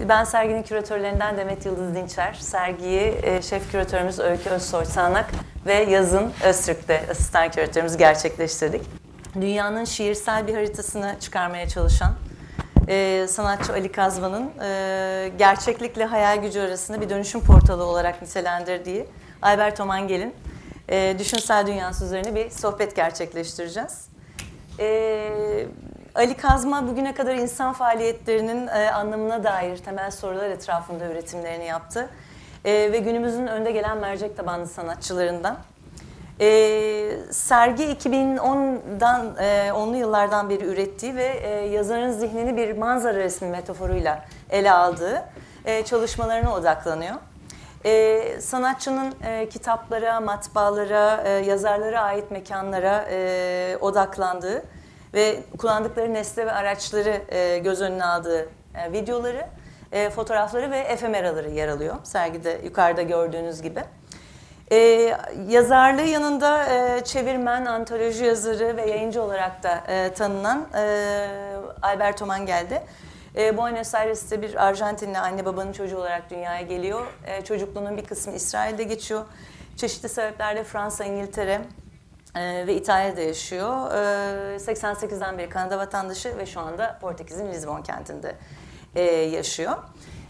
Ben serginin küratörlerinden Demet Yıldız Dinçer. Sergiyi şef küratörümüz Öykü Özsoy-Sağnak ve Yazın Öztürk'te asistan küratörümüz gerçekleştirdik. Dünyanın şiirsel bir haritasını çıkarmaya çalışan sanatçı Ali Kazma'nın gerçeklikle hayal gücü arasında bir dönüşüm portalı olarak nitelendirdiği Alberto Manguel'in düşünsel dünyası üzerine bir sohbet gerçekleştireceğiz. Ali Kazma bugüne kadar insan faaliyetlerinin anlamına dair temel sorular etrafında üretimlerini yaptı. Ve günümüzün önde gelen mercek tabanlı sanatçılarından. Sergi 2010'dan 10'lu yıllardan beri ürettiği ve yazarın zihnini bir manzara resmi metaforuyla ele aldığı çalışmalarına odaklanıyor. Sanatçının kitaplara, matbaalara, yazarlara ait mekanlara odaklandığı ve kullandıkları nesne ve araçları göz önüne aldığı videoları, fotoğrafları ve efemeraları yer alıyor sergide yukarıda gördüğünüz gibi. Yazarlığı yanında çevirmen, antoloji yazarı ve yayıncı olarak da tanınan Alberto Manguel'de Buenos Aires'te bir Arjantinli anne babanın çocuğu olarak dünyaya geliyor. Çocukluğunun bir kısmı İsrail'de geçiyor. Çeşitli sebeplerle Fransa, İngiltere ve İtalya'da yaşıyor. 88'den beri Kanada vatandaşı ve şu anda Portekiz'in Lizbon kentinde yaşıyor.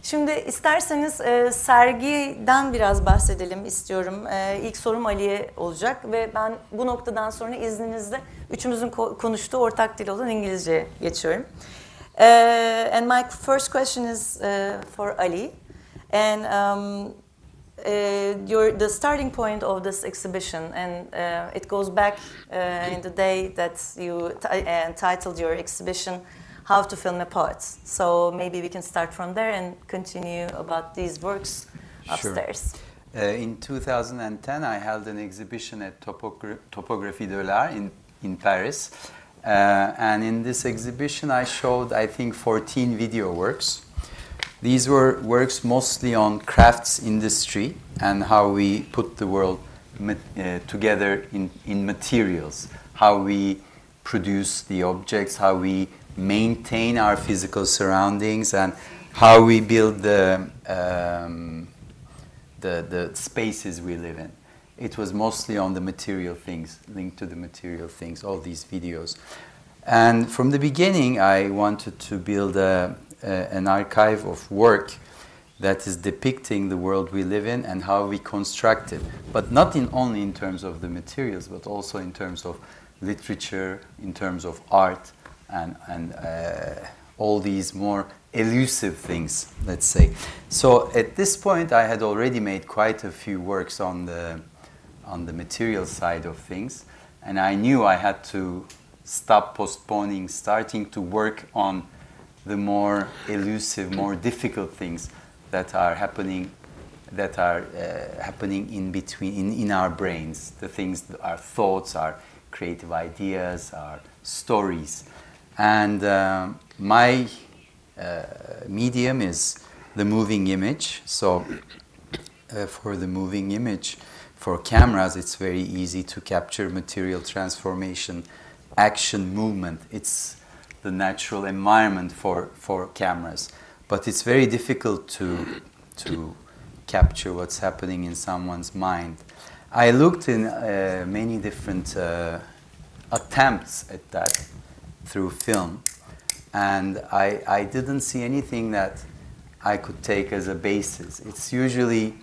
Şimdi isterseniz sergiden biraz bahsedelim istiyorum. İlk sorum Ali'ye olacak ve ben bu noktadan sonra izninizle üçümüzün konuştuğu ortak dil olan İngilizceye geçiyorum. And my first question is for Ali. And the starting point of this exhibition, and it goes back in the day that you titled your exhibition How to Film a Poet. So maybe we can start from there and continue about these works upstairs. Sure. In 2010, I held an exhibition at Topographie de l'Art in Paris. And in this exhibition, I showed, I think, 14 video works. These were works mostly on crafts industry and how we put the world together in materials, how we produce the objects, how we maintain our physical surroundings, and how we build the spaces we live in. It was mostly on the material things, linked to the material things, all these videos. And from the beginning, I wanted to build an archive of work that is depicting the world we live in and how we construct it. But not only in terms of the materials, but also in terms of literature, in terms of art, and all these more elusive things, let's say. So at this point, I had already made quite a few works on the material side of things, and I knew I had to stop postponing, starting to work on the more elusive, more difficult things that are happening in between, in our brains, the things, our thoughts, our creative ideas, our stories. And my medium is the moving image. So for the moving image, for cameras, it's very easy to capture material transformation, action, movement. It's the natural environment for cameras. But it's very difficult to capture what's happening in someone's mind. I looked in many different attempts at that through film, and I didn't see anything that I could take as a basis. It's usually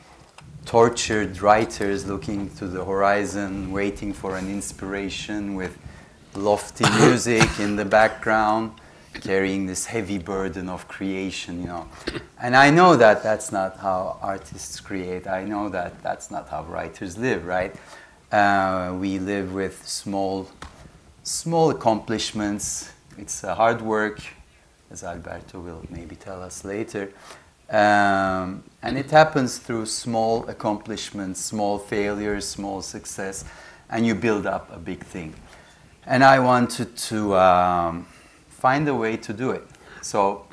tortured writers looking to the horizon, waiting for an inspiration with lofty music in the background, carrying this heavy burden of creation, you know. And I know that that's not how artists create. I know that that's not how writers live, right? We live with small accomplishments. It's hard work, as Alberto will maybe tell us later. And it happens through small accomplishments, small failures, small success, and you build up a big thing. And I wanted to find a way to do it. So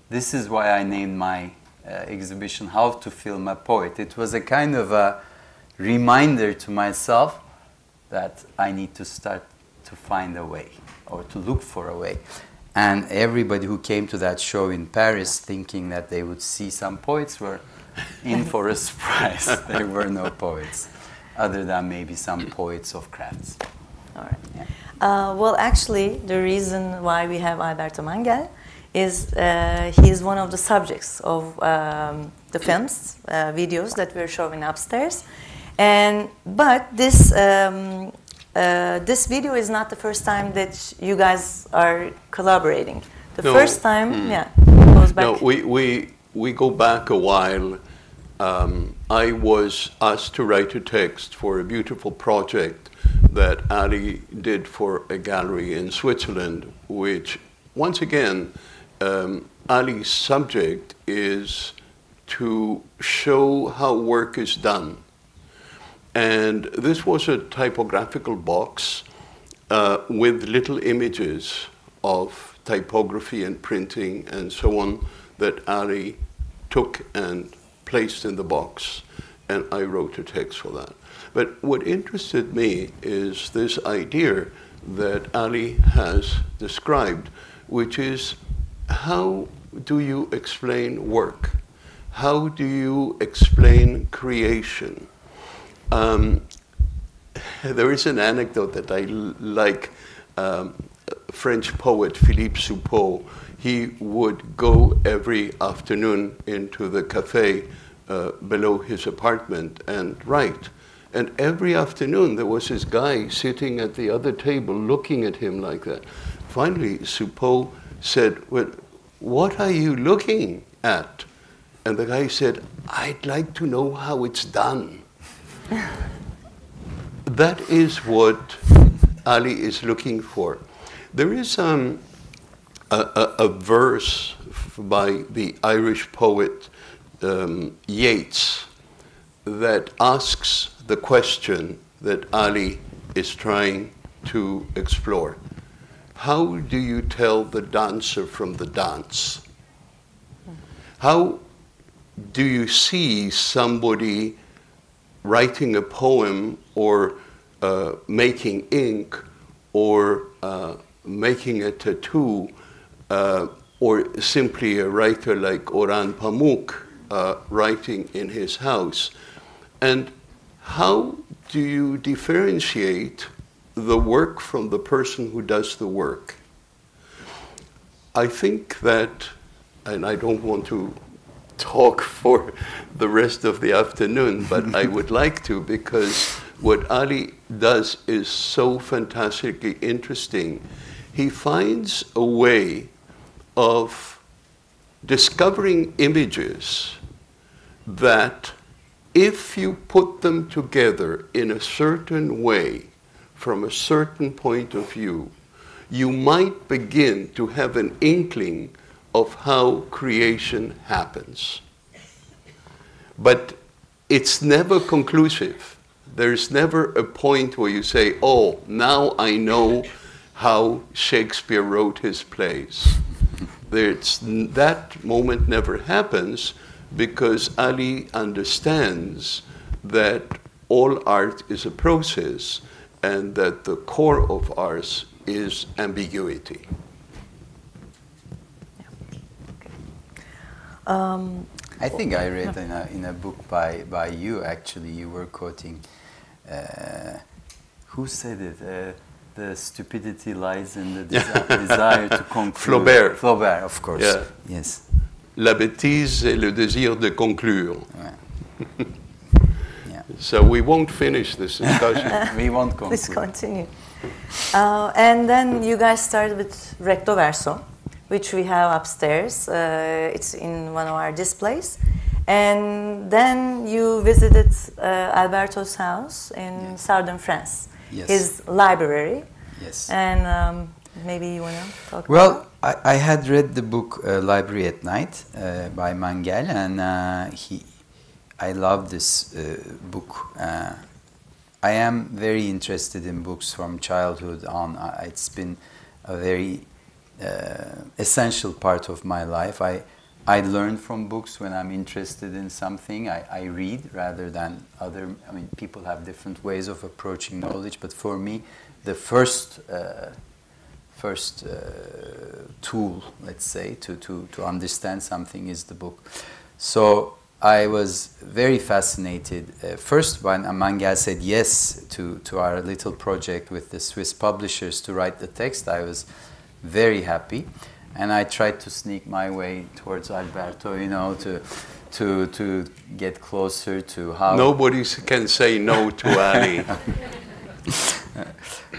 this is why I named my exhibition How to Film a Poet. It was a kind of a reminder to myself that I need to start to find a way, or to look for a way. And everybody who came to that show in Paris thinking that they would see some poets were in for a surprise. There were no poets, other than maybe some poets of crafts. All right. Yeah. Well, actually, the reason why we have Alberto Manguel is he is one of the subjects of the films, videos that we're showing upstairs. But this this video is not the first time that you guys are collaborating. The first time, yeah, goes back. No, we go back a while. I was asked to write a text for a beautiful project that Ali did for a gallery in Switzerland, which, once again, Ali's subject is to show how work is done. And this was a typographical box with little images of typography and printing and so on that Ali took and placed in the box, and I wrote a text for that. But what interested me is this idea that Ali has described, which is, how do you explain work? How do you explain creation? There is an anecdote that I like. French poet Philippe Soupeau, he would go every afternoon into the cafe below his apartment and write. And every afternoon there was this guy sitting at the other table looking at him like that. Finally, Soupeau said, "Well, what are you looking at?" And the guy said, "I'd like to know how it's done." That is what Ali is looking for. There is a verse by the Irish poet Yeats that asks the question that Ali is trying to explore. How do you tell the dancer from the dance? How do you see somebody writing a poem or making ink or making a tattoo or simply a writer like Orhan Pamuk writing in his house? And how do you differentiate the work from the person who does the work? I think that, and I don't want to talk for the rest of the afternoon, but I would like to, because what Ali does is so fantastically interesting. He finds a way of discovering images that, if you put them together in a certain way, from a certain point of view, you might begin to have an inkling of how creation happens. But it's never conclusive. There's never a point where you say, oh, now I know how Shakespeare wrote his plays. That moment never happens, because Ali understands that all art is a process, and that the core of ours is ambiguity. I think I read in a book by you, actually, you were quoting, who said it? The stupidity lies in the desire to conclude. Flaubert. Flaubert, of course. Yeah. Yes. La bêtise est le désir de conclure. Yeah. Yeah. So we won't finish this discussion. We won't conclude. Please continue. And then you guys started with Recto Verso, which we have upstairs. It's in one of our displays. And then you visited Alberto's house in southern France, Yes. his library. Yes. And maybe you want to talk Well, about it? I had read the book Library at Night by Manguel, and I love this book. I am very interested in books from childhood on. It's been a very essential part of my life. I learn from books when I'm interested in something. I read rather than other. I mean, people have different ways of approaching knowledge, but for me, the first tool, let's say, to understand something is the book. So I was very fascinated. First, when Manguel said yes to our little project with the Swiss publishers to write the text, I was very happy. And I tried to sneak my way towards Alberto, you know, to get closer to how... Nobody can say no to Ali.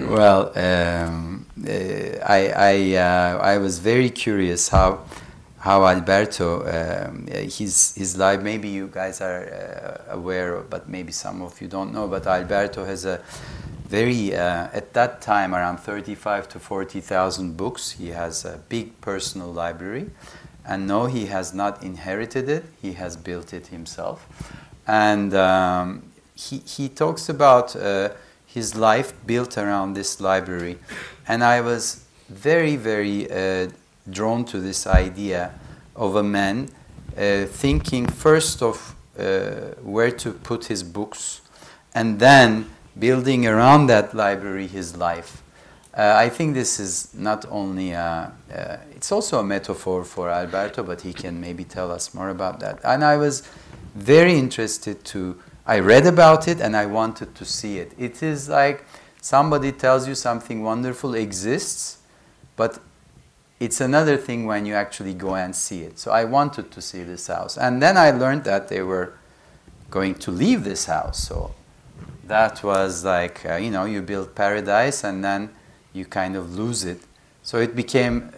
Well, I was very curious how Alberto, his life, maybe you guys are aware of, but maybe some of you don't know, but Alberto has a very, at that time, around 35 to 40,000 books. He has a big personal library. And no, he has not inherited it. He has built it himself. And he talks about his life built around this library. And I was very, very drawn to this idea of a man thinking first of where to put his books, and then building around that library his life. I think this is not only it's also a metaphor for Alberto, but he can maybe tell us more about that. And I was very interested I read about it and I wanted to see it. It is like somebody tells you something wonderful exists, but it's another thing when you actually go and see it. So I wanted to see this house. And then I learned that they were going to leave this house. So that was like, you know, you build paradise and then you kind of lose it. So it became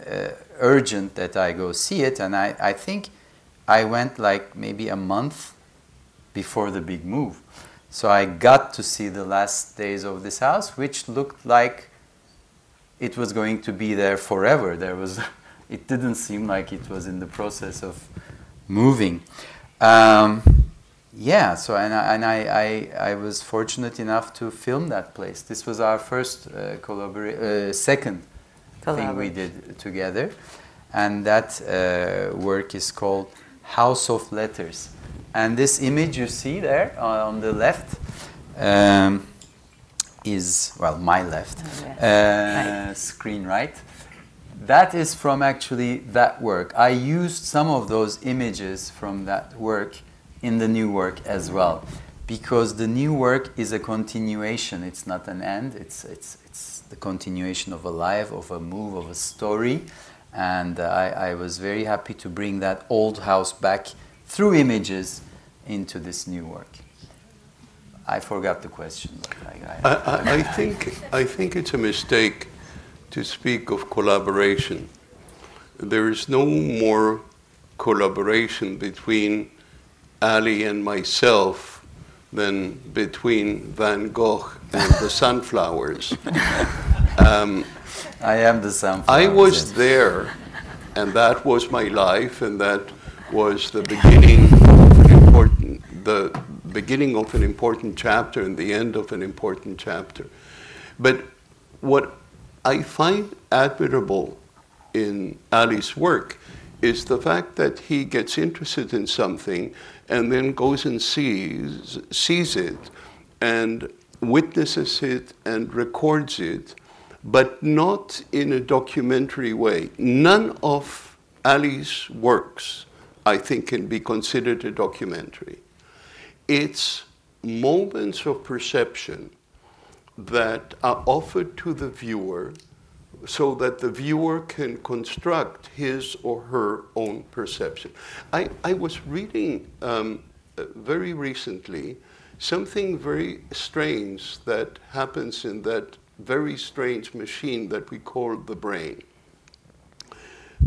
urgent that I go see it. And I think I went like maybe a month before the big move. So I got to see the last days of this house, which looked like it was going to be there forever. It didn't seem like it was in the process of moving. Yeah, so I was fortunate enough to film that place. This was our first second thing we did together, and that work is called House of Letters. And this image you see there on the left is, well, my left screen, right? That is from actually that work. I used some of those images from that work in the new work as well, because the new work is a continuation. It's not an end. It's the continuation of a life, of a move, of a story. And I was very happy to bring that old house back through images into this new work. I forgot the question. But I think it's a mistake to speak of collaboration. There is no more collaboration between Ali and myself than between Van Gogh and the sunflowers. I am the sunflowers. I was there, and that was my life, and that was the beginning of an important chapter and the end of an important chapter. But what I find admirable in Ali's work is the fact that he gets interested in something and then goes and sees it and witnesses it and records it, but not in a documentary way. None of Ali's works, I think, can be considered a documentary. It's moments of perception that are offered to the viewer so that the viewer can construct his or her own perception. I was reading very recently something very strange that happens in that very strange machine that we call the brain.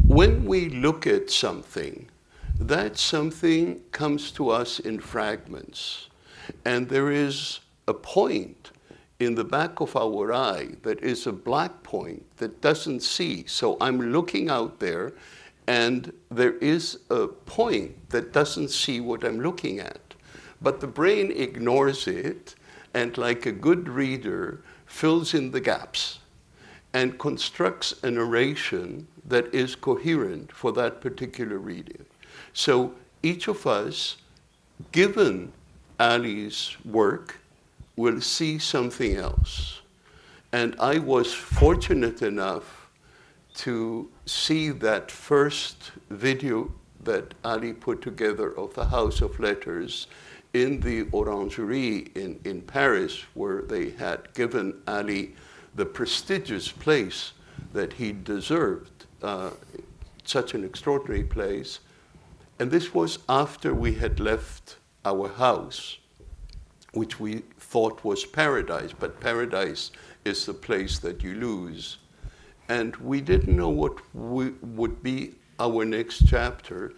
When we look at something, that something comes to us in fragments, and there is a point in the back of our eye that is a black point that doesn't see. So I'm looking out there, and there is a point that doesn't see what I'm looking at. But the brain ignores it, and like a good reader, fills in the gaps and constructs a narration that is coherent for that particular reading. So each of us, given Ali's work, will see something else. And I was fortunate enough to see that first video that Ali put together of the House of Letters in the Orangerie in Paris, where they had given Ali the prestigious place that he deserved, such an extraordinary place. And this was after we had left our house, which we thought was paradise, but paradise is the place that you lose. And we didn't know what would be our next chapter.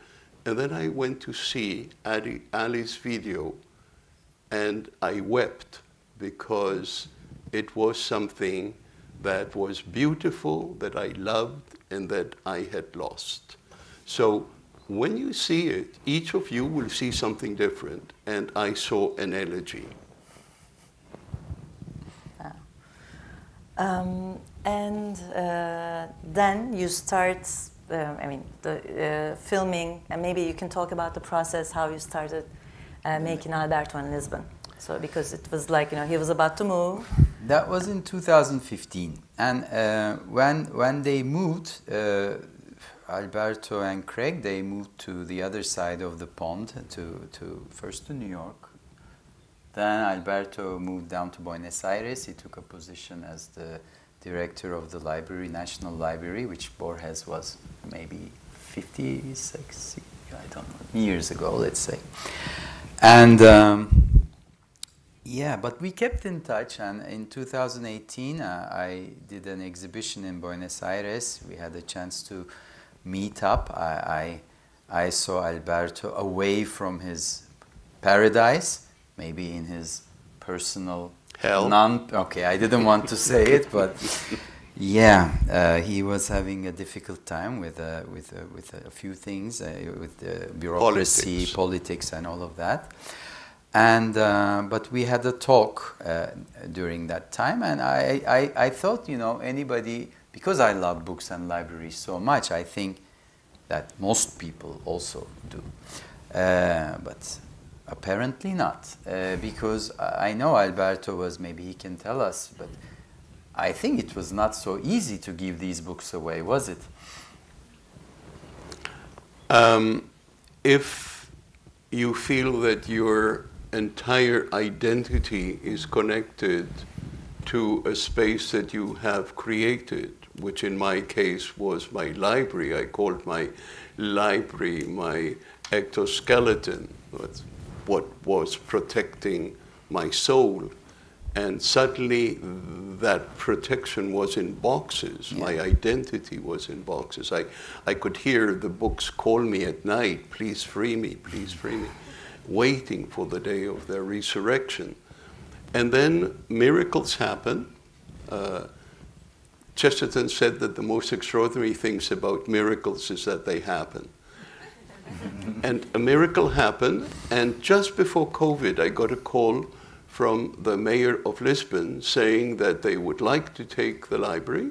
And then I went to see Ali's video, and I wept because it was something that was beautiful, that I loved, and that I had lost. So when you see it, each of you will see something different, and I saw an elegy. And then you start, filming, and maybe you can talk about the process, how you started making Alberto in Lisbon. So, because it was like, he was about to move. That was in 2015. And when they moved, Alberto and Craig, they moved to the other side of the pond, first to New York. Then Alberto moved down to Buenos Aires. He took a position as the director of the library, National Library, which Borges was maybe 56, I don't know, years ago, let's say. And yeah, but we kept in touch, and in 2018 I did an exhibition in Buenos Aires. We had a chance to meet up. I saw Alberto away from his paradise, maybe in his personal hell. Okay, I didn't want to say it, but yeah, he was having a difficult time with a few things, with the bureaucracy, politics, and all of that. And but we had a talk during that time, and I thought, anybody, because I love books and libraries so much, I think that most people also do, but apparently not, because I know Alberto was, maybe he can tell us, but I think it was not so easy to give these books away, was it? If you feel that your entire identity is connected to a space that you have created, which in my case was my library. I called my library my exoskeleton, what was protecting my soul. And suddenly that protection was in boxes. Yeah. My identity was in boxes. I could hear the books call me at night, please free me, waiting for the day of their resurrection. And then miracles happen. Chesterton said that the most extraordinary things about miracles is that they happen. And a miracle happened, and just before COVID, I got a call from the mayor of Lisbon saying that they would like to take the library,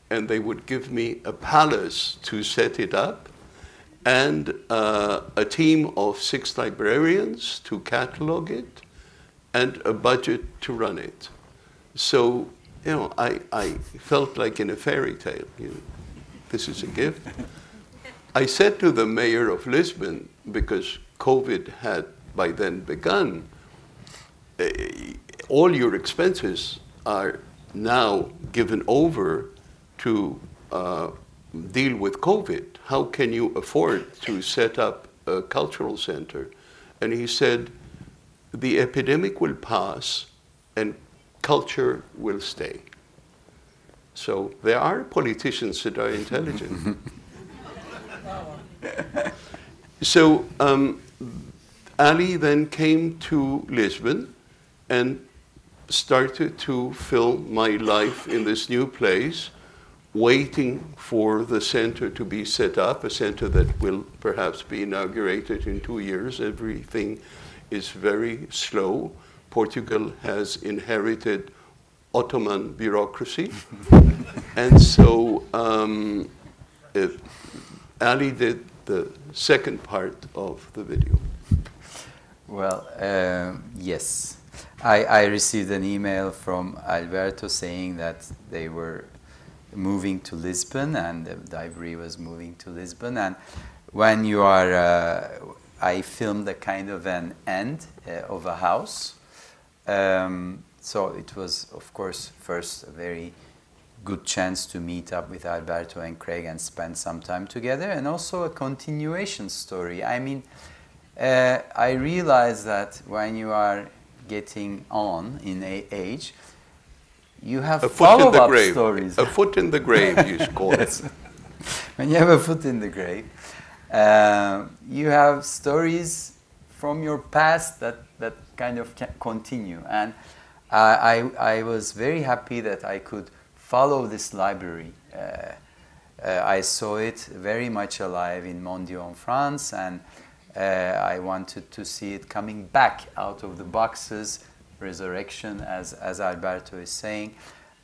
and they would give me a palace to set it up, and a team of 6 librarians to catalog it, and a budget to run it. So, I felt like in a fairy tale. This is a gift. I said to the mayor of Lisbon, because COVID had by then begun, all your expenses are now given over to deal with COVID. How can you afford to set up a cultural center? And he said, the epidemic will pass and culture will stay. So there are politicians that are intelligent. So Ali then came to Lisbon and started to film my life in this new place, waiting for the center to be set up, a center that will perhaps be inaugurated in 2 years. Everything is very slow. Portugal has inherited Ottoman bureaucracy. And so Ali did the second part of the video. Well, yes. I received an email from Alberto saying that they were moving to Lisbon, and the library was moving to Lisbon. And when you are, I filmed a kind of an end of a house. So it was, of course, first a very good chance to meet up with Alberto and Craig and spend some time together, and also a continuation story. I mean, I realized that when you are getting on in age, you have follow-up stories. A foot in the grave, you call it. When you have a foot in the grave, you have stories from your past that kind of continue. And I was very happy that I could follow this library. I saw it very much alive in Mondiaux in France, and I wanted to see it coming back out of the boxes, resurrection, as Alberto is saying.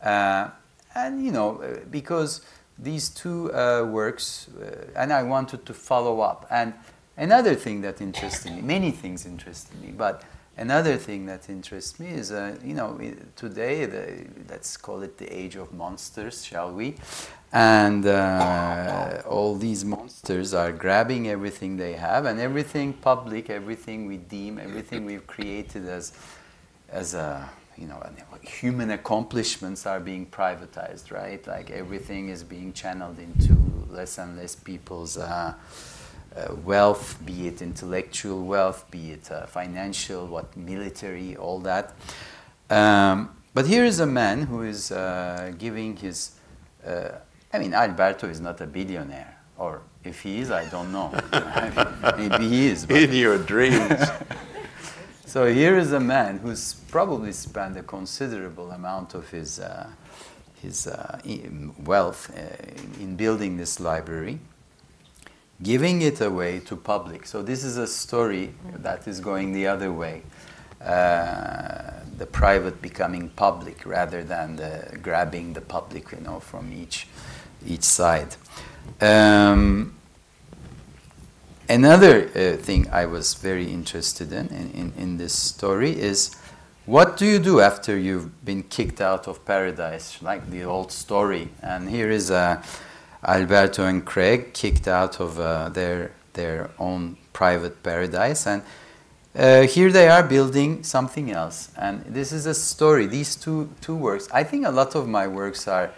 And, you know, because these two works, and I wanted to follow up. And another thing that interested me, many things interested me, but another thing that interests me is, you know, today, let's call it the age of monsters, shall we? And all these monsters are grabbing everything they have, and everything public, everything we deem, everything we've created as a, you know, human accomplishments are being privatized, right? Like everything is being channeled into less and less people's wealth, be it intellectual wealth, be it financial, military, all that. But here is a man who is giving his, I mean, Alberto is not a billionaire, or if he is, I don't know. Maybe he is. In your dreams. So here is a man who's probably spent a considerable amount of his wealth in building this library, giving it away to public. So this is a story that is going the other way. The private becoming public rather than grabbing the public, you know, from each side. Another thing I was very interested in this story is, what do you do after you've been kicked out of paradise, like the old story? And here is Alberto and Craig kicked out of their own private paradise, and here they are building something else. And this is a story. These two works. I think a lot of my works are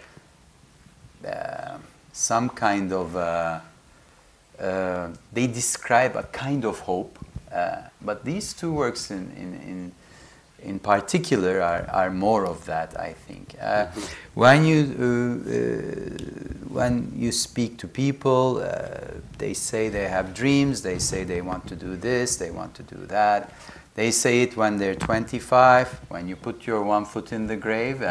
some kind of they describe a kind of hope, but these two works in particular are more of that, I think. When you speak to people, they say they have dreams, they say they want to do this, they want to do that. They say it when they're 25, when you put your one foot in the grave,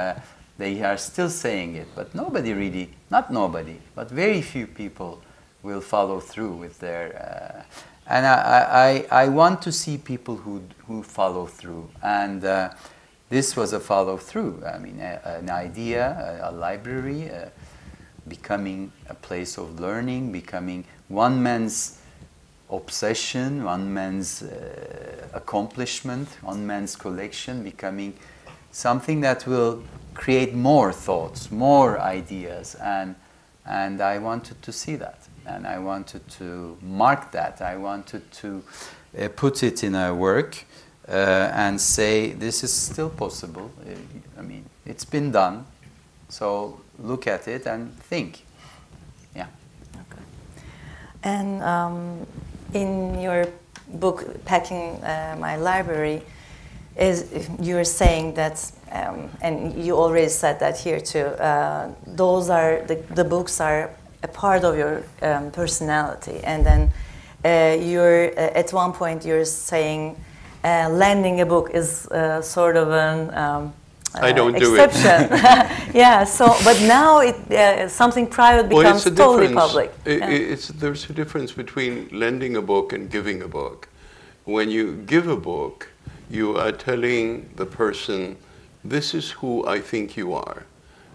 they are still saying it, but nobody really, not nobody, but very few people will follow through with their... and I want to see people who follow through. And this was a follow through. I mean, an idea, a library, becoming a place of learning, becoming one man's obsession, one man's accomplishment, one man's collection, becoming something that will create more thoughts, more ideas. And I wanted to see that. And I wanted to mark that. I wanted to put it in a work and say, this is still possible. I mean, it's been done. So look at it and think. Yeah. Okay. And in your book, Packing My Library, you're saying that, and you already said that here too, those are, the books are a part of your personality, and then you're at one point you're saying lending a book is sort of an I don't exception. do it. Yeah. So, but now something private becomes totally public. There's a difference between lending a book and giving a book. When you give a book, you are telling the person, "This is who I think you are.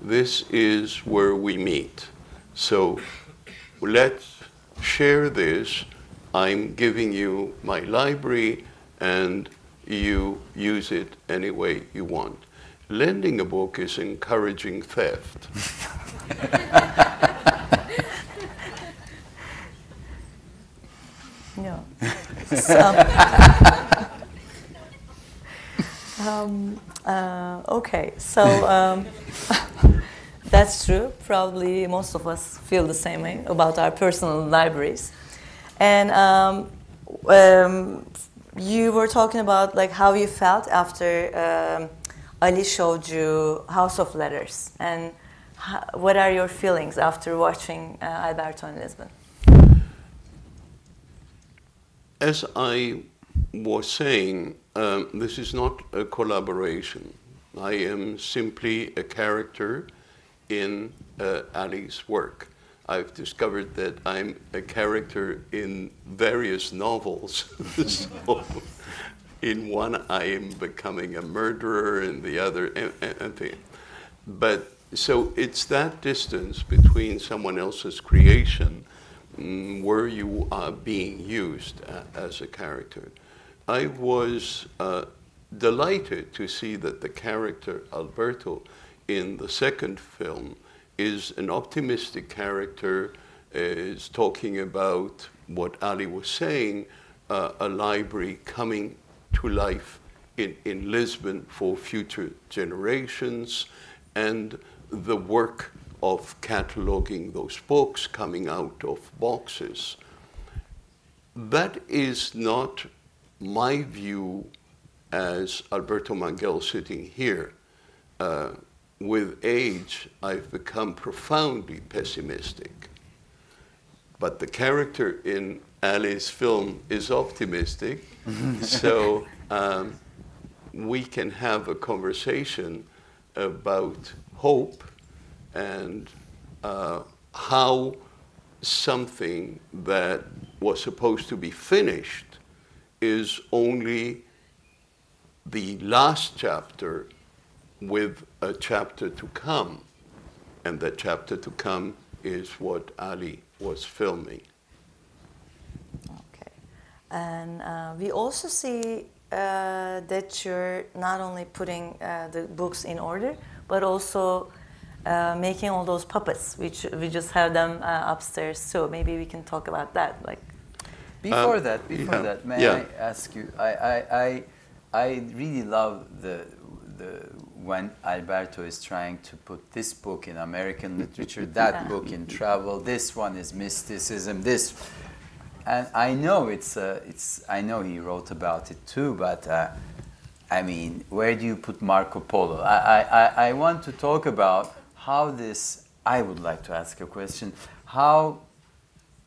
This is where we meet. So let's share this. I'm giving you my library and you use it any way you want." Lending a book is encouraging theft. No. So, okay, so that's true. Probably most of us feel the same way about our personal libraries. And you were talking about like how you felt after Ali showed you House of Letters, and what are your feelings after watching Alberto in Lisbon? As I was saying, this is not a collaboration. I am simply a character in Ali's work. I've discovered that I'm a character in various novels. So in one I am becoming a murderer, in the other, but so it's that distance between someone else's creation where you are being used as a character. I was delighted to see that the character Alberto in the second film is an optimistic character, is talking about what Ali was saying, a library coming to life in Lisbon for future generations, and the work of cataloging those books coming out of boxes. That is not my view as Alberto Manguel sitting here. With age, I've become profoundly pessimistic. But the character in Ali's film is optimistic, so we can have a conversation about hope and how something that was supposed to be finished is only the last chapter with a chapter to come. And that chapter to come is what Ali was filming. Okay. And we also see that you're not only putting the books in order, but also making all those puppets, which we just have them upstairs too. Maybe we can talk about that. Like, before that, may I ask you? I really love the when Alberto is trying to put this book in American literature, that book in travel, this one is mysticism, this, and I know I know he wrote about it too, but I mean, where do you put Marco Polo? I want to talk about how this. I would like to ask a question: how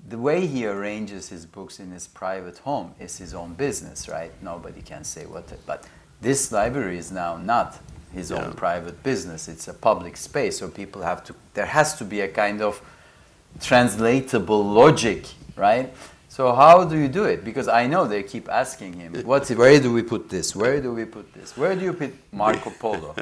the way he arranges his books in his private home is his own business, right? Nobody can say what, but this library is now not his own private business. It's a public space, so people have to, there has to be a kind of translatable logic, right? So how do you do it? Because I know they keep asking him, where do we put this? Where do we put this? Where do you put Marco Polo?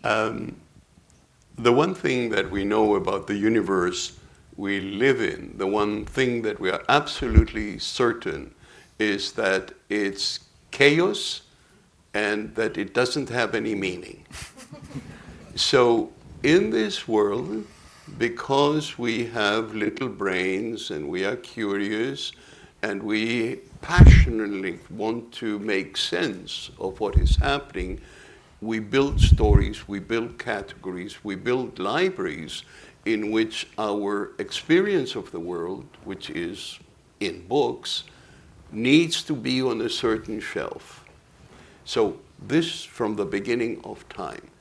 The one thing that we know about the universe we live in, the one thing that we are absolutely certain is that it's chaos and that it doesn't have any meaning. So in this world, because we have little brains and we are curious and we passionately want to make sense of what is happening, we build stories, we build categories, we build libraries in which our experience of the world, which is in books, needs to be on a certain shelf. So this from the beginning of time.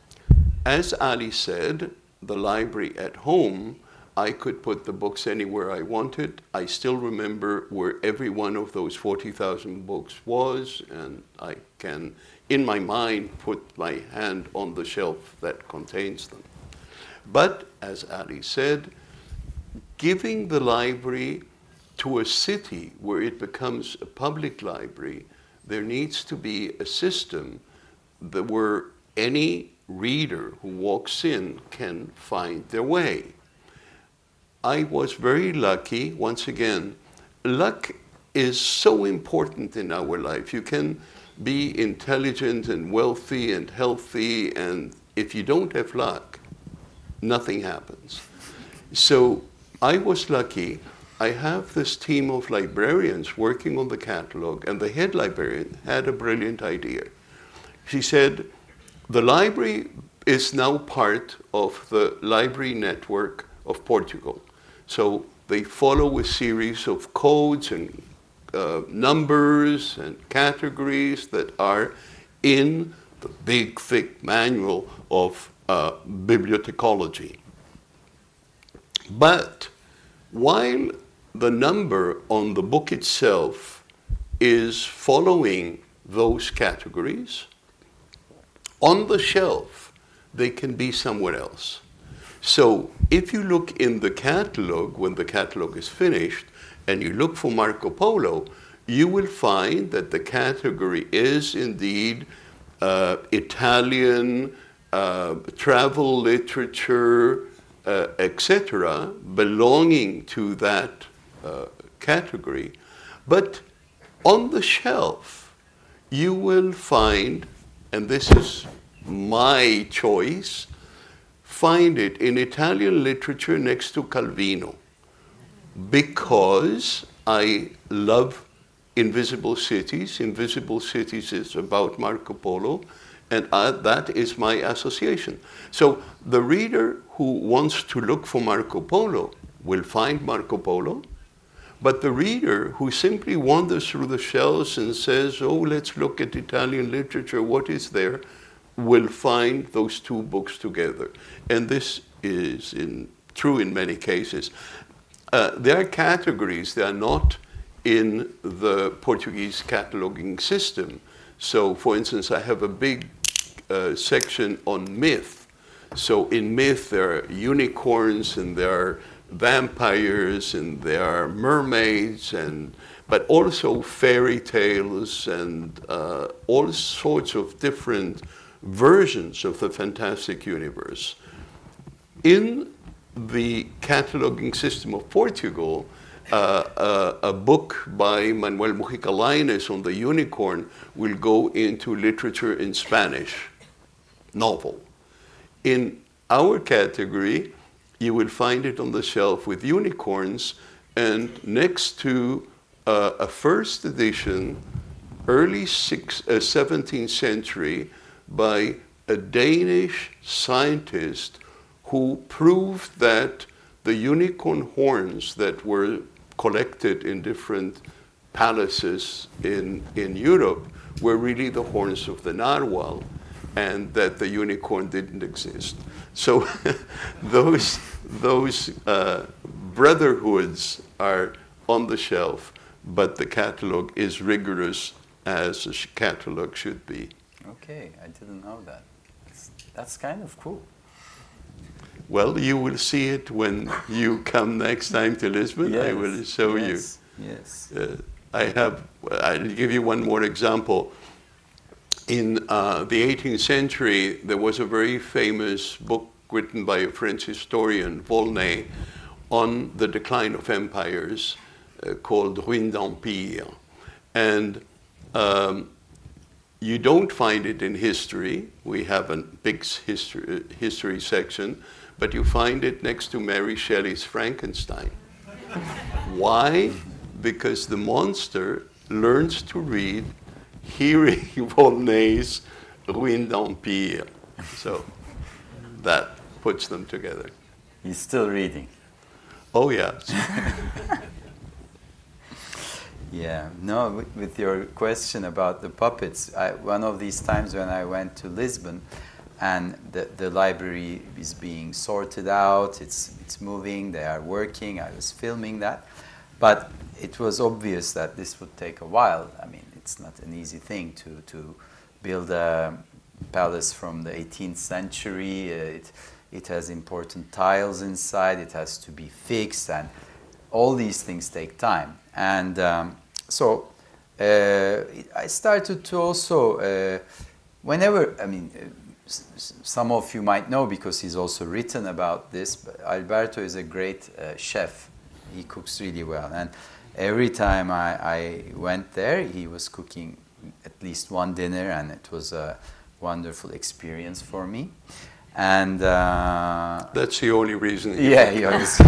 As Ali said, the library at home, I could put the books anywhere I wanted. I still remember where every one of those 40,000 books was, and I can, in my mind, put my hand on the shelf that contains them. But, as Ali said, giving the library to a city where it becomes a public library, there needs to be a system that where any reader who walks in can find their way. I was very lucky, once again, luck is so important in our life. You can be intelligent and wealthy and healthy, and if you don't have luck, nothing happens. So I was lucky. I have this team of librarians working on the catalog, and the head librarian had a brilliant idea. She said, the library is now part of the library network of Portugal. So they follow a series of codes and numbers and categories that are in the big, thick manual of bibliotechology. But while the number on the book itself is following those categories, on the shelf, they can be somewhere else. So if you look in the catalog, when the catalog is finished, and you look for Marco Polo, you will find that the category is indeed Italian, travel literature, etc., belonging to that category. But on the shelf, you will find, and this is my choice, find it in Italian literature next to Calvino, because I love Invisible Cities. Invisible Cities is about Marco Polo, and that is my association. So the reader who wants to look for Marco Polo will find Marco Polo, but the reader who simply wanders through the shelves and says, oh, let's look at Italian literature, what is there, will find those two books together. And this is true in many cases. There are categories that are not in the Portuguese cataloging system. So, for instance, I have a big section on myth. So in myth, there are unicorns, and there are vampires, and there are mermaids, but also fairy tales, and all sorts of different versions of the fantastic universe. In the cataloging system of Portugal, a book by Manuel Mujica Lainez on the unicorn will go into literature in Spanish, novel. In our category, you will find it on the shelf with unicorns, and next to a first edition, early 17th century, by a Danish scientist who proved that the unicorn horns that were collected in different palaces in Europe were really the horns of the narwhal, and that the unicorn didn't exist. So those brotherhoods are on the shelf, but the catalog is rigorous as a catalog should be. Okay, I didn't know that. That's kind of cool. Well, you will see it when you come next time to Lisbon. Yes, I will show you. Yes. I'll give you one more example. In the 18th century, there was a very famous book written by a French historian, Volney, on the decline of empires called Ruine d'Empire. And you don't find it in history. We have a big history section, but you find it next to Mary Shelley's Frankenstein. Why? Because the monster learns to read hearing Volney's Ruine d'Empire. So that puts them together. He's still reading. Oh, yeah. Yeah, no, with your question about the puppets, one of these times when I went to Lisbon and the library is being sorted out, it's moving, they are working, I was filming that. But it was obvious that this would take a while. I mean, it's not an easy thing to build a palace from the 18th century. It has important tiles inside, it has to be fixed, and all these things take time. And so I started to also, whenever, I mean, some of you might know because he's also written about this, but Alberto is a great chef. He cooks really well. And every time I went there, he was cooking at least one dinner, and it was a wonderful experience for me. And that's the only reason. Yeah, he always.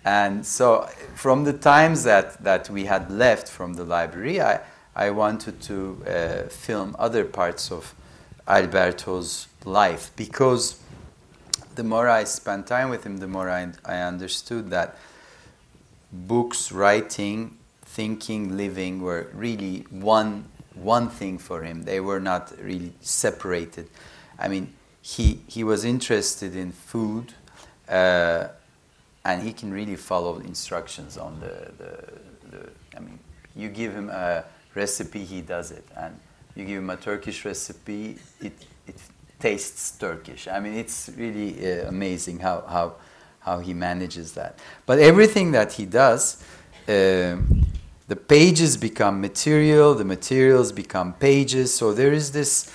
And so, from the times that we had left from the library, I wanted to film other parts of Alberto's life, because the more I spent time with him, the more I understood that books, writing, thinking, living were really one thing for him. They were not really separated. I mean, he was interested in food, and he can really follow instructions on I mean, you give him a recipe, he does it, and you give him a Turkish recipe, it tastes Turkish. I mean, it's really amazing how he manages that. But everything that he does, the pages become material, the materials become pages. So there is this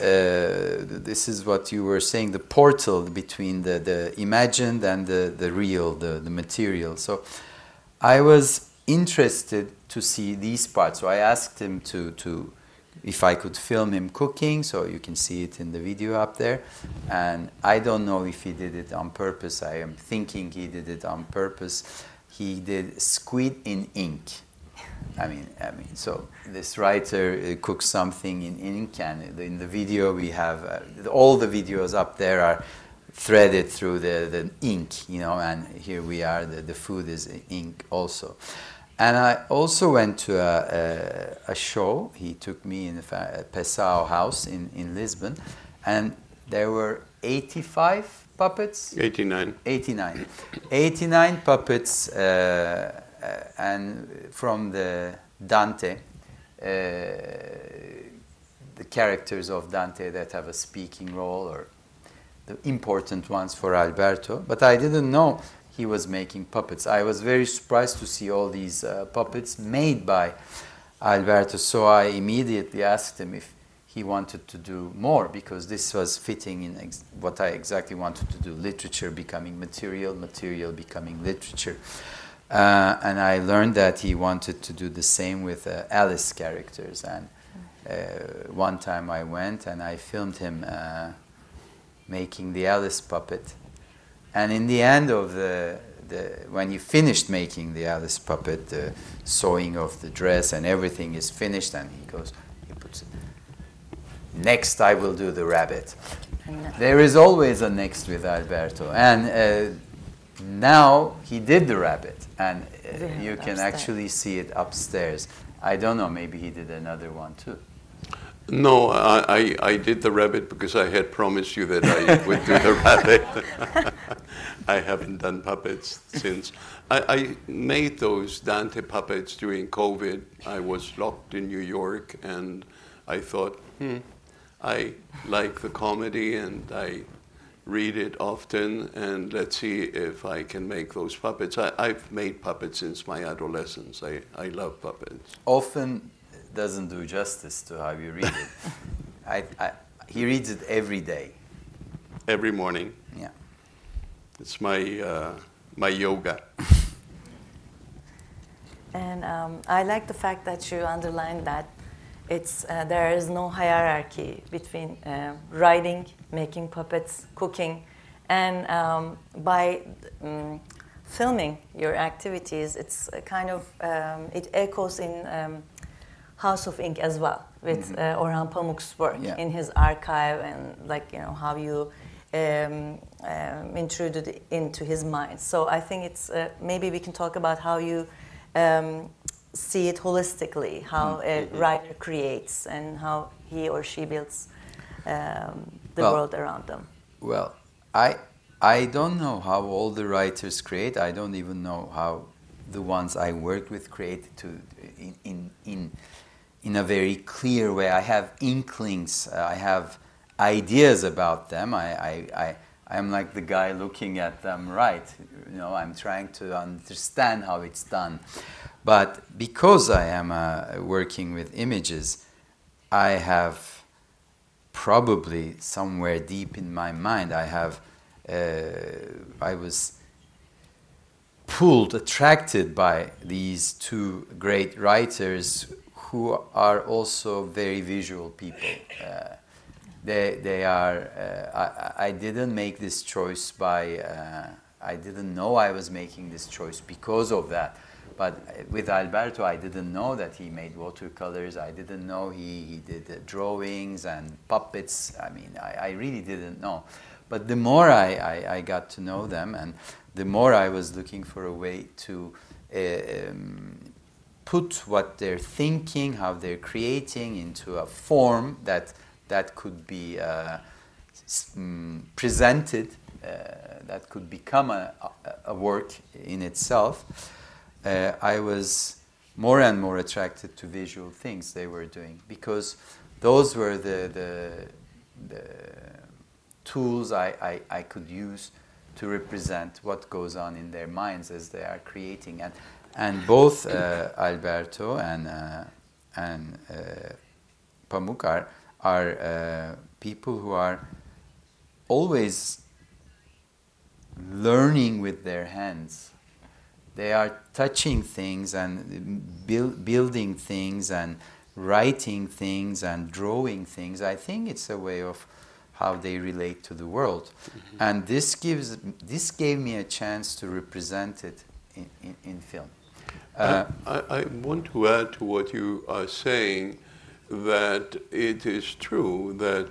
is what you were saying, the portal between the imagined and the real, the material. So I was interested to see these parts. So I asked him to if I could film him cooking, so you can see it in the video up there. And I don't know if he did it on purpose. I am thinking he did it on purpose. He did squid in ink. I mean, so this writer cooks something in ink, and in the video we have all the videos up there are threaded through the ink, you know, and here we are, the food is ink also. And I also went to a show. He took me in a Pessoa house in Lisbon, and there were 85 puppets? 89. 89 puppets, and from the Dante, the characters of Dante that have a speaking role, or the important ones for Alberto. But I didn't know he was making puppets. I was very surprised to see all these puppets made by Alberto. So I immediately asked him if he wanted to do more, because this was fitting in what I exactly wanted to do: literature becoming material, material becoming literature. And I learned that he wanted to do the same with Alice characters. And one time I went and I filmed him making the Alice puppet. And in the end of when he finished making the Alice puppet, the sewing of the dress and everything is finished, and he puts it, next I will do the rabbit. There is always a next with Alberto. And now he did the rabbit, and you can actually see it upstairs. I don't know, maybe he did another one too. No, I did the rabbit because I had promised you that I would do the rabbit. I haven't done puppets since. I made those Dante puppets during COVID. I was locked in New York, and I thought, I like the comedy, and I read it often, and let's see if I can make those puppets. I've made puppets since my adolescence. I love puppets. Often doesn't do justice to how you read it. He reads it every day. Every morning. Yeah. It's my my yoga. And I like the fact that you underlined that there is no hierarchy between writing, making puppets, cooking, and by filming your activities, it's a kind of it echoes in House of Ink as well, with Orhan Pamuk's work in his archive, and how you intruded into his mind. So I think it's maybe we can talk about how you see it holistically, how a writer creates and how he or she builds the world around them. Well, I don't know how all the writers create. I don't even know how the ones I worked with create in a very clear way. I have inklings. I have ideas about them. I'm like the guy looking at them, right? You know, I'm trying to understand how it's done. But because I am working with images, I have probably somewhere deep in my mind, I was pulled, attracted by these two great writers who are also very visual people. they are. I didn't make this choice by. I didn't know I was making this choice because of that. But with Alberto, I didn't know that he made watercolors. I didn't know he did drawings and puppets. I mean, I really didn't know. But the more I got to know them, and the more I was looking for a way to put what they're thinking, how they're creating into a form that could be presented, that could become a work in itself, I was more and more attracted to visual things they were doing, because those were the tools I could use to represent what goes on in their minds as they are creating. And both Alberto and Pamuk are people who are always learning with their hands. They are touching things and building things and writing things and drawing things. I think it's a way of how they relate to the world. Mm-hmm. And this gave me a chance to represent it in film. I want to add to what you are saying, that it is true that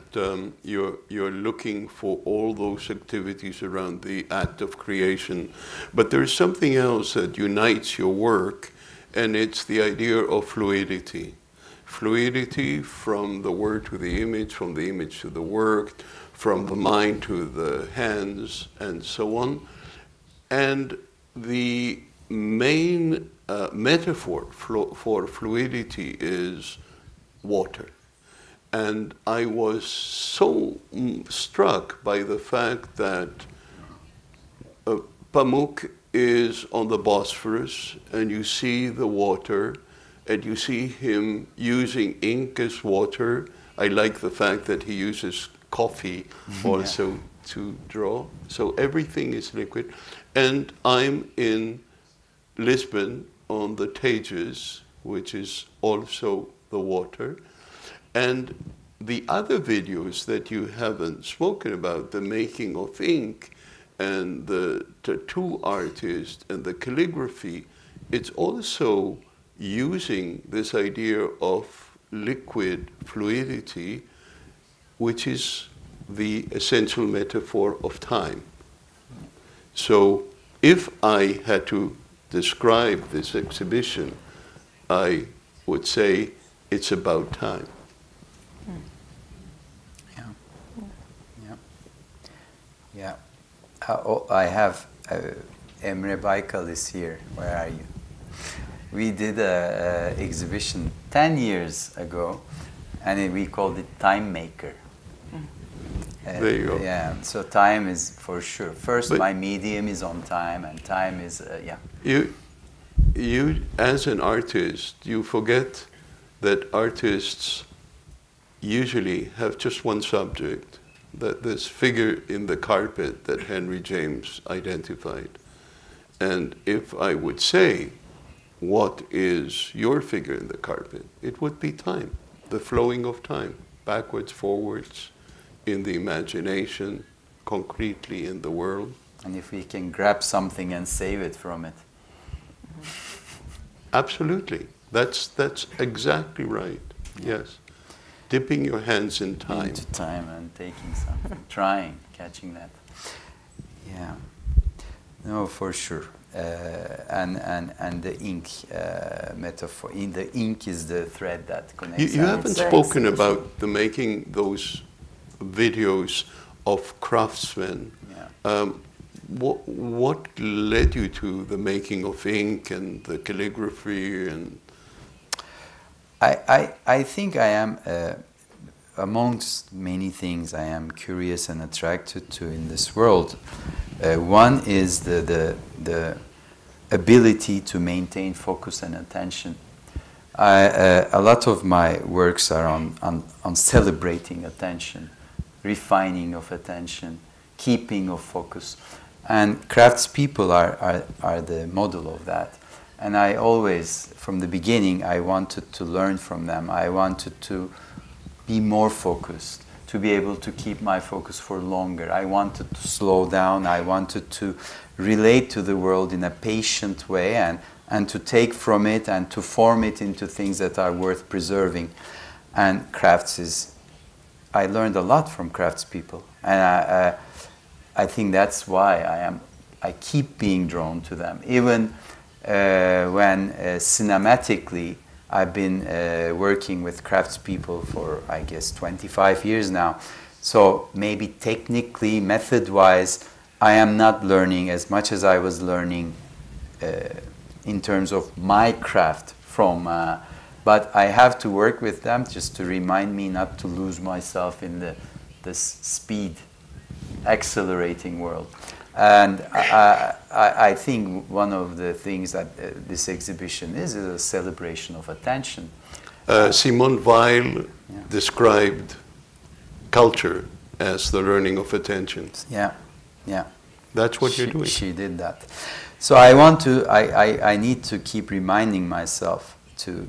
you're looking for all those activities around the act of creation, but there's something else that unites your work, and it's the idea of fluidity. Fluidity from the word to the image, from the image to the work, from the mind to the hands, and so on. And the main metaphor for fluidity is water. And I was so struck by the fact that Pamuk is on the Bosphorus, and you see the water, and you see him using ink as water. I like the fact that he uses coffee also to draw. So everything is liquid. And I'm in Lisbon on the Tagus, which is also the water. And the other videos that you haven't spoken about, the making of ink and the tattoo artist and the calligraphy, it's also using this idea of liquid fluidity, which is the essential metaphor of time. So if I had to describe this exhibition, I would say it's about time. Yeah. I have Emre Baykal is here. Where are you? We did an exhibition 10 years ago, and we called it Time Maker. There you go. Yeah, so time is for sure. First, but my medium is on time, and time is, yeah. You, as an artist, you forget that artists usually have just one subject, that this figure in the carpet that Henry James identified. And if I would say, what is your figure in the carpet? It would be time, the flowing of time, backwards, forwards, in the imagination, concretely in the world. And if we can grab something and save it from it. Absolutely. That's exactly right. Yeah. Yes. Dipping your hands in time. Into time and taking something, trying, catching that. Yeah. No, for sure. And the ink metaphor. In the ink is the thread that connects. You haven't spoken about the making those videos of craftsmen. Yeah. What led you to the making of ink and the calligraphy? And I think I am, amongst many things I am curious and attracted to in this world. One is the ability to maintain focus and attention. A lot of my works are on celebrating attention, refining of attention, keeping of focus. And craftspeople are the model of that. And I always, from the beginning, I wanted to learn from them. I wanted to be more focused, to be able to keep my focus for longer. I wanted to slow down. I wanted to relate to the world in a patient way and to take from it and to form it into things that are worth preserving. And crafts is, I learned a lot from craftspeople. And I think that's why I keep being drawn to them. Even when cinematically, I've been working with craftspeople for, I guess, 25 years now. So maybe technically, method-wise, I am not learning as much as I was learning in terms of my craft from, but I have to work with them just to remind me not to lose myself in this speed, accelerating world. And I think one of the things that this exhibition is a celebration of attention. Simone Weil described culture as the learning of attention. Yeah, yeah. That's what you're doing. She did that. So I need to keep reminding myself to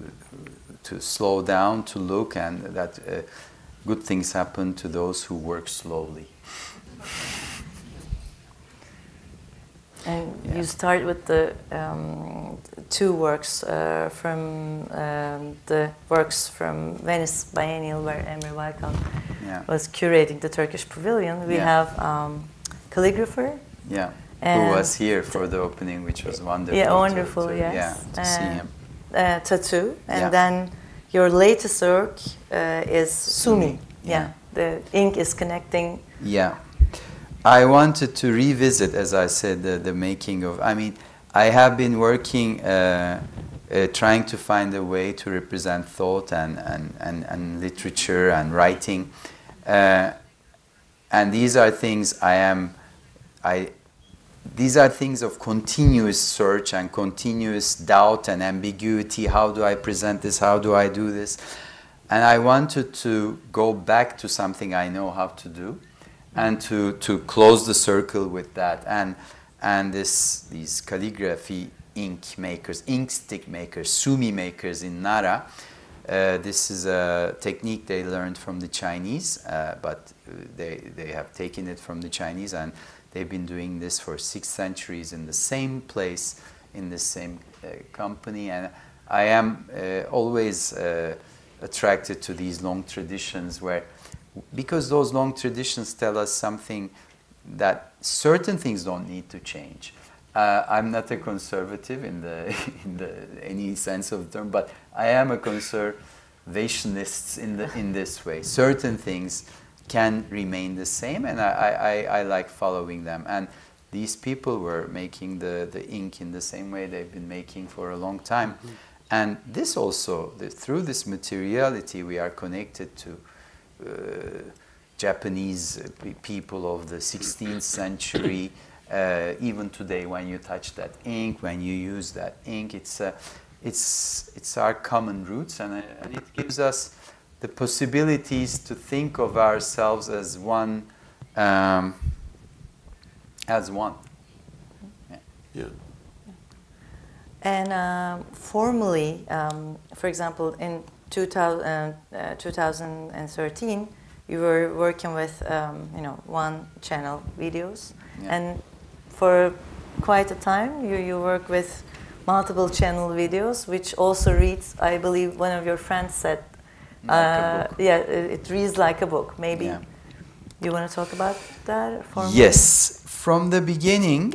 slow down, to look, and that good things happen to those who work slowly. And you start with the two works from the works from Venice Biennial, where Emre Baykal was curating the Turkish pavilion. We have calligrapher. Yeah, who was here for the opening, which was wonderful. Yeah, wonderful. Yes. Yeah, to see him. Tattoo, and then your latest work is Sumi. Yeah, the ink is connecting. Yeah. I wanted to revisit, as I said, the making of, I mean, I have been working, trying to find a way to represent thought and literature and writing. And these are things these are things of continuous search and continuous doubt and ambiguity. How do I present this? How do I do this? And I wanted to go back to something I know how to do, and to close the circle with that, and these calligraphy ink makers, ink stick makers, sumi makers in Nara. This is a technique they learned from the Chinese, but they have taken it from the Chinese, and they've been doing this for 6 centuries in the same place, in the same company. And I am always attracted to these long traditions where, because those long traditions tell us something that certain things don't need to change. I'm not a conservative in any sense of the term, but I am a conservationist in this way. Certain things can remain the same, and I like following them. And these people were making the ink in the same way they've been making for a long time. Mm-hmm. And this also, through this materiality, we are connected to Japanese people of the 16th century. Even today, when you touch that ink, when you use that ink, it's our common roots, and it gives us the possibilities to think of ourselves as one. Yeah. And formally, for example, in 2013, you were working with one channel videos, and for quite a time you work with multiple channel videos, which also reads, I believe one of your friends said, it reads like a book. Maybe you want to talk about that formally? Yes, from the beginning.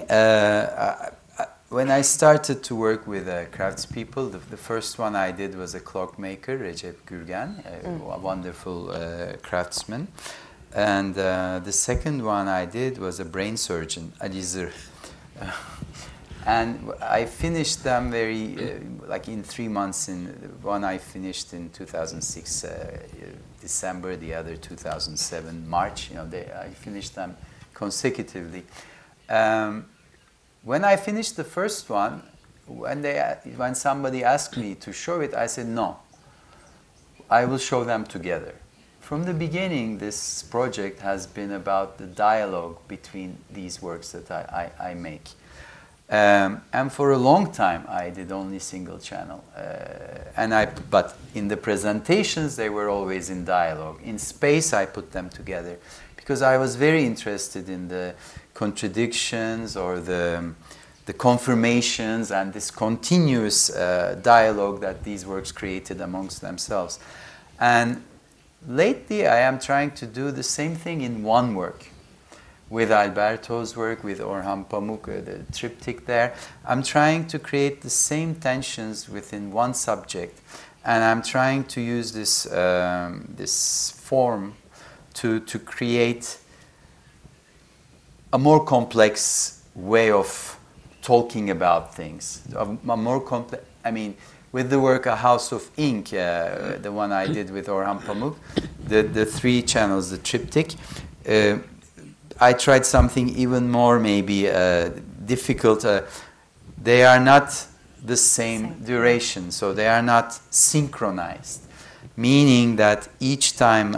When I started to work with craftspeople, the first one I did was a clockmaker, Recep Gürgen, a wonderful craftsman. And the second one I did was a brain surgeon, Ali Zır. And I finished them like in 3 months. One I finished in 2006, December, the other 2007, March. I finished them consecutively. When I finished the first one, when somebody asked me to show it, I said, no, I will show them together. From the beginning, this project has been about the dialogue between these works that I make. And for a long time, I did only single channel. But in the presentations, they were always in dialogue. In space, I put them together because I was very interested in the contradictions or the confirmations and this continuous dialogue that these works created amongst themselves. And lately, I am trying to do the same thing in one work. With Alberto's work, with Orhan Pamuk, the triptych there, I'm trying to create the same tensions within one subject, and I'm trying to use this this form to create a more complex way of talking about things. A more complex. I mean, with the work A House of Ink, the one I did with Orhan Pamuk, the 3 channels, the triptych. I tried something even more maybe difficult. They are not the same duration, so they are not synchronized, meaning that each time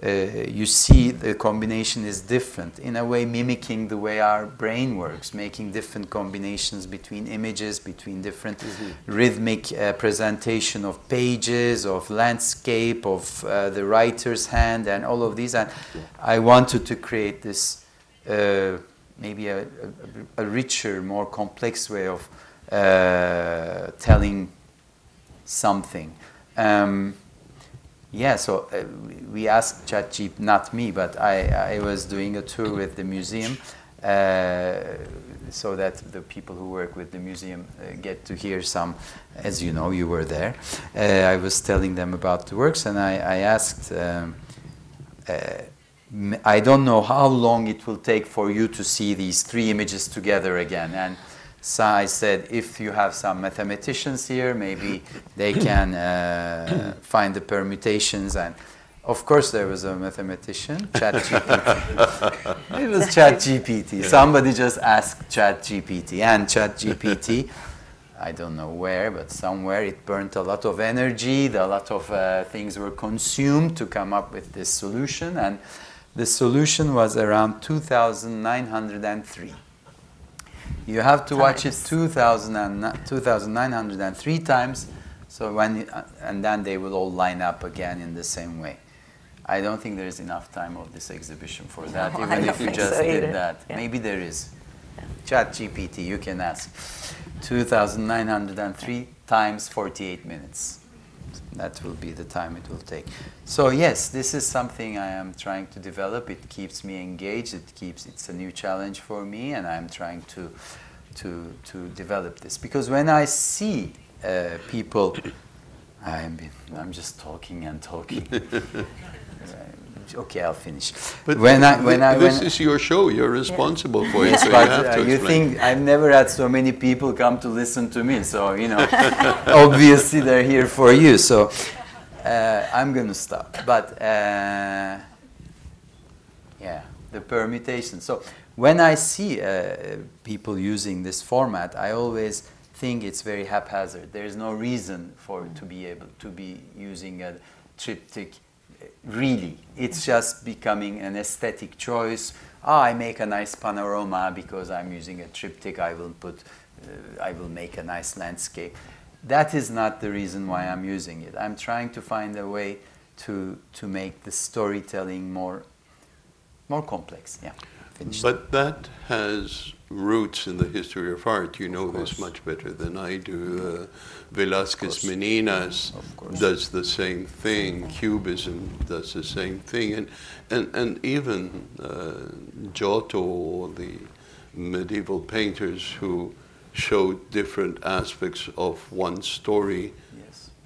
you see the combination is different, in a way mimicking the way our brain works, making different combinations between images, between different rhythmic presentation of pages, of landscape, of the writer's hand, and all of these. And I wanted to create this maybe a richer, more complex way of telling something. Yeah, so we asked ChatGPT, not me, but I was doing a tour with the museum so that the people who work with the museum get to hear some, as you know, you were there. I was telling them about the works, and I asked, I don't know how long it will take for you to see these 3 images together again. And so I said, if you have some mathematicians here, maybe they can find the permutations. And of course, there was a mathematician, ChatGPT. It was ChatGPT. Somebody just asked ChatGPT, and ChatGPT, I don't know where, but somewhere it burnt a lot of energy. A lot of things were consumed to come up with this solution, and the solution was around 2,903. You have to watch it 2,903 times, so and then they will all line up again in the same way. I don't think there is enough time of this exhibition for that, No, even if you just did that. Yeah. Maybe there is. Yeah. ChatGPT, you can ask. 2,903 times 48 minutes. That will be the time it will take. So yes, this is something I am trying to develop. It keeps me engaged. It's a new challenge for me, and I'm trying to develop this. Because when I see people, I'm just talking and talking. Okay, I'll finish. But this is your show. You're responsible for it. Yes, so but you think I've never had so many people come to listen to me. So you know, obviously they're here for you. So I'm going to stop. But yeah, the permutation. So when I see people using this format, I always think it's very haphazard. There's no reason for it to be able to be using a triptych. Really, it's just becoming an aesthetic choice. I make a nice panorama because I'm using a triptych. I will make a nice landscape. That is not the reason why I'm using it. I'm trying to find a way to make the storytelling more complex. Yeah. Finished. But that has roots in the history of art. You know this much better than I do. Velázquez Meninas does the same thing. Cubism does the same thing. And even Giotto, the medieval painters who showed different aspects of one story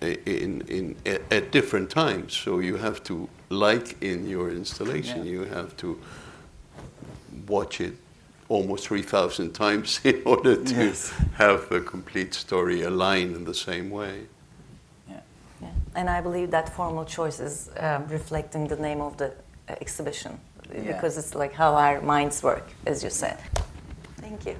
at different times. So you have to, like in your installation, you have to watch it almost 3,000 times in order to have the complete story aligned in the same way. Yeah. And I believe that formal choice is reflecting the name of the exhibition, because it's like how our minds work, as you said. Thank you.